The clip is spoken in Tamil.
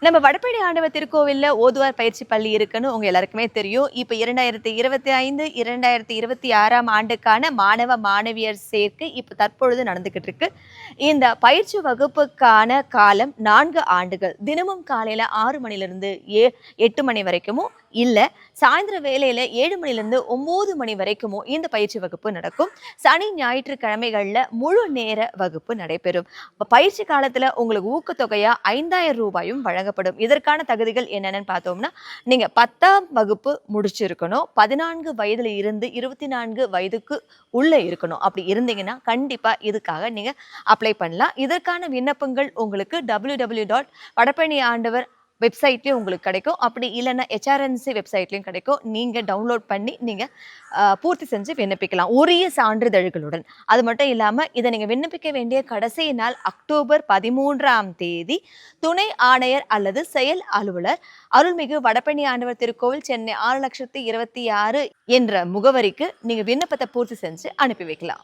நம்ம வடபழனி ஆண்டவர் திருக்கோவில்ல ஓதுவார் பயிற்சி பள்ளி இருக்குன்னு உங்க எல்லாருக்குமே தெரியும். இப்ப 2025, 2026ஆம் ஆண்டுக்கான மாணவ, மாணவியர் சேர்க்கை இப்ப தற்பொழுது நடந்துகிட்டு இருக்கு. இந்த பயிற்சி வகுப்புக்கான காலம் 4 ஆண்டுகள். தினமும் காலையில 6 மணிலிருந்து 8 மணி வரைக்குமோ, இல்ல சாயந்திர வேளையில 7 மணிலிருந்து 9 மணி வரைக்குமோ இந்த பயிற்சி வகுப்பு நடக்கும். சனி, ஞாயிற்றுக்கிழமைகள்ல முழு நேர வகுப்பு நடைபெறும். பயிற்சி காலத்துல உங்களுக்கு ஊக்கத்தொகையா ரூ. 5,000 வழங்கப்படும். இதற்கான தகுதிகள் என்னென்னு பார்த்தோம்னா, நீங்க 10ஆம் வகுப்பு முடிச்சிருக்கணும். 14 வயதுல இருந்து 24 வயதுக்கு உள்ள இருக்கணும். அப்படி இருந்தீங்கன்னா கண்டிப்பா இதுக்காக நீங்க அப்ளை பண்ணலாம். இதற்கான விண்ணப்பங்கள் உங்களுக்கு www.vadapazhaniandava வெப்சைட்லயும் உங்களுக்கு கிடைக்கும். அப்படி இல்லைன்னா HRNC வெப்சைட்லயும் கிடைக்கும். நீங்க டவுன்லோட் பண்ணி நீங்க பூர்த்தி செஞ்சு விண்ணப்பிக்கலாம் உரிய சான்றிதழ்களுடன். அது மட்டும் இல்லாம இதை நீங்க விண்ணப்பிக்க வேண்டிய கடைசி நாள் அக்டோபர் 13ஆம் தேதி. துணை ஆணையர் அல்லது செயல் அலுவலர், அருள்மிகு வடபழனி ஆண்டவர் திருக்கோவில், சென்னை 6,26,000 என்ற முகவரிக்கு நீங்க விண்ணப்பத்தை பூர்த்தி செஞ்சு அனுப்பி வைக்கலாம்.